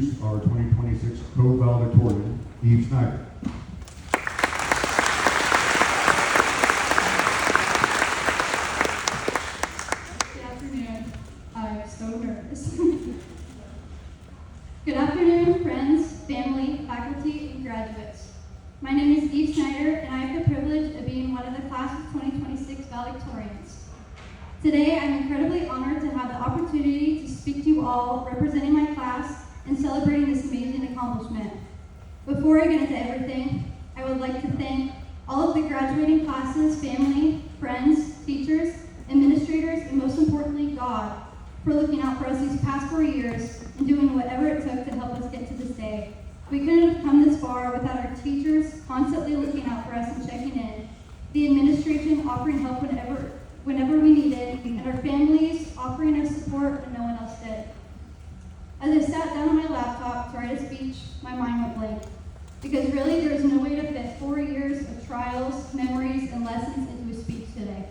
introduce our 2026 Co-Valedictorian, Eve Snyder. Good afternoon. I'm so nervous. Good afternoon, friends, family, faculty, and graduates. My name is Eve Snyder, and I have the privilege of being one of the class of 2026 valedictorians. Today, I'm incredibly honored to have the opportunity to speak to you all, representing my class and celebrating this amazing accomplishment. Before I get into everything, I would like to thank all of the graduating classes, family, friends, teachers, administrators, and most importantly, God, for looking out for us these past 4 years and doing whatever it took to help us get to this day. We couldn't have come this far without our teachers constantly looking out for us and checking in, the administration offering help whenever we needed, and our families offering us support when no one else did. As I sat down on my laptop to write a speech, my mind went blank. Because really, there is no way to fit 4 years of trials, memories, and lessons into a speech today.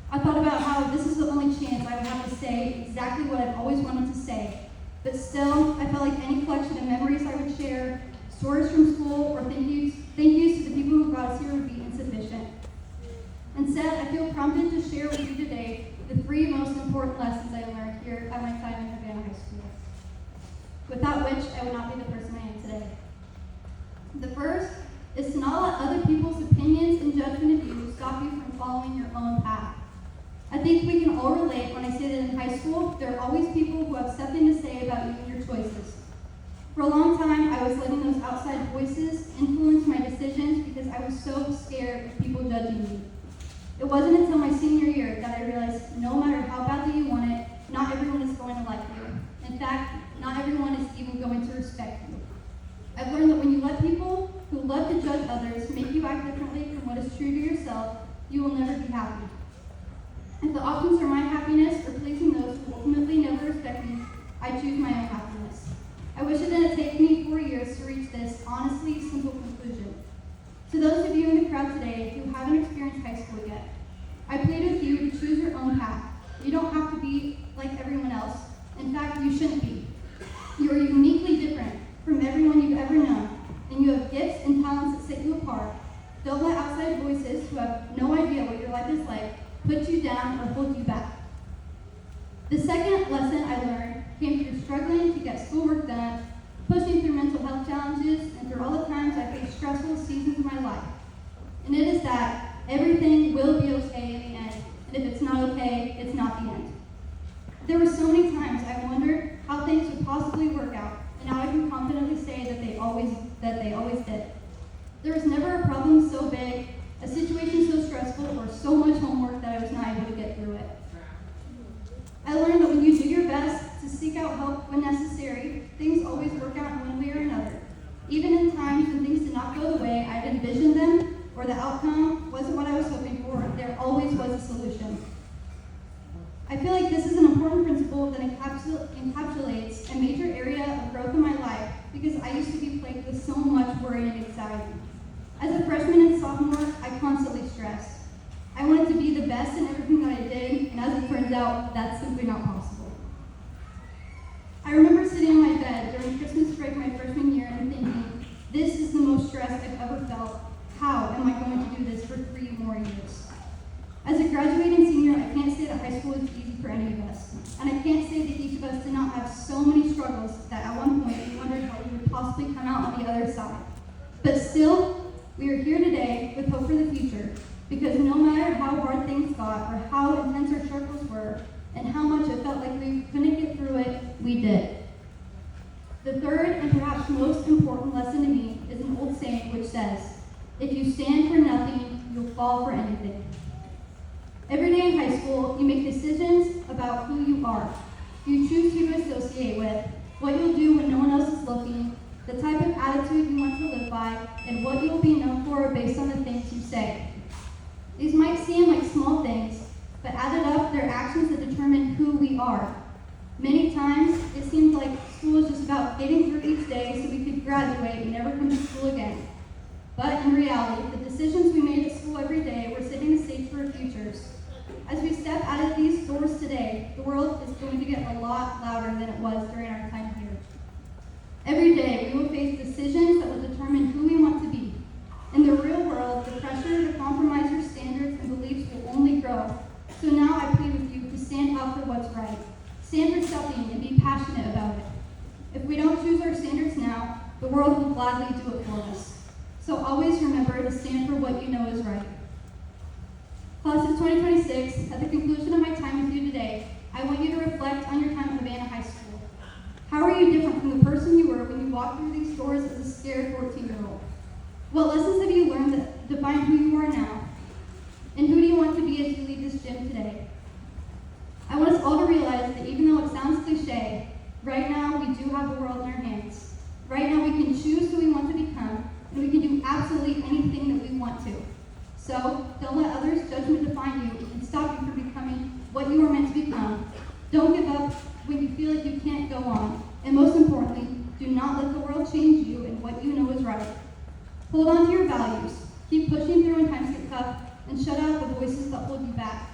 I thought about how this is the only chance I would have to say exactly what I've always wanted to say. But still, I felt like any collection of memories I would share, stories from school, or thank yous to the people who got us here would be insufficient. Instead, I feel prompted to share with you today the 3 most important lessons I learned here at my time in Havana High School, without which I would not be the person I am today. The first is to not let other people's opinions and judgment of you stop you from following your own path. I think we can all relate when I say that in high school, there are always people who have something to say about you and your choices. For a long time, I was letting those outside voices influence my decisions because I was so scared of people judging me. It wasn't until my senior year that I realized no matter how badly you want it, not everyone is going to like you. In fact, not everyone is even going to respect you. I've learned that when you let people who love to judge others make you act differently from what is true to yourself, you will never be happy. If the options are my happiness or pleasing those who ultimately never respect me, I choose my own happiness. I wish it didn't take me 4 years to reach this honestly simple conclusion. To those of you in the crowd today who haven't experienced high school yet, I plead with you to choose your own path. You don't have to be like everyone else. In fact, you shouldn't be. You are uniquely different from everyone you've ever known, and you have gifts and talents that set you apart. Don't let outside voices who have no idea what your life is like put you down or hold you back. The second lesson I learned came through struggling to get schoolwork done, pushing through mental health challenges, and through all the times I faced stressful seasons of my life. And it is that everything will be okay in the end, and if it's not okay, it's not the end. There were so many times I wondered how things would possibly work out, and now I can confidently say that they always did. There was never a problem so big, a situation so stressful, or so much homework that I was not able to get through it. I learned that when you do your best to seek out help when necessary, things always work out in one way or another. Even in times when things did not go the way I'd envisioned them, or the outcome wasn't what I was hoping for, there always was a solution. I feel like this is an important principle that encapsulates a major area of growth in my life because I used to be plagued with so much worry and anxiety. As a freshman and sophomore, I constantly stressed. I wanted to be the best in everything that I did, and as it turns out, that's simply not possible. I remember sitting in my bed during Christmas break my freshman year and thinking, this is the most stress I've ever felt. How am I going to do this for 3 more years? As a graduating senior, I can't say that high school was easy for any of us. And I can't say that each of us did not have so many struggles that at one point we wondered how we would possibly come out on the other side. But still, we are here today with hope for the future, because no matter how hard things got or how intense our struggles were and how much it felt like we couldn't get through it, we did. The third and perhaps most important lesson to me is an old saying which says, if you stand for nothing, you'll fall for anything. Every day in high school, you make decisions about who you are. You choose who to associate with, what you'll do when no one else is looking, the type of attitude you want to live by, and what you will be known for based on the things you say. These might seem like small things, but added up, they're actions that determine who we are. Many times, it seems like school is just about getting through each day so we could graduate and never come to school again. But in reality, the decisions we made at school every day were setting the stage for our futures. As we step out of these doors today, the world is going to get a lot louder than it was during our time here. now, the world will gladly do it for us. So always remember to stand for what you know is right. Class of 2026, at the conclusion of my time with you today, I want you to reflect on your time at Havana High School. How are you different from the person you were when you walked through these doors as a scared 14-year-old? What lessons have you learned that define who you are now? And who do you want to be as you leave this gym today? I want us all to realize that even though it sounds cliche, right now we do have the world in our hands. Right now we can choose who we want to become, and we can do absolutely anything that we want to. So don't let others' judgment define you and stop you from becoming what you are meant to become. Don't give up when you feel like you can't go on. And most importantly, do not let the world change you and what you know is right. Hold on to your values. Keep pushing through when times get tough, and shut out the voices that hold you back.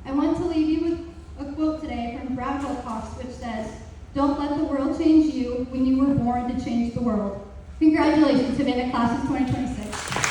I want to leave you with a quote today from Brad Wilcox, which says, "Don't let the world change you when you were born to change the world." Congratulations, Havana Class of 2026.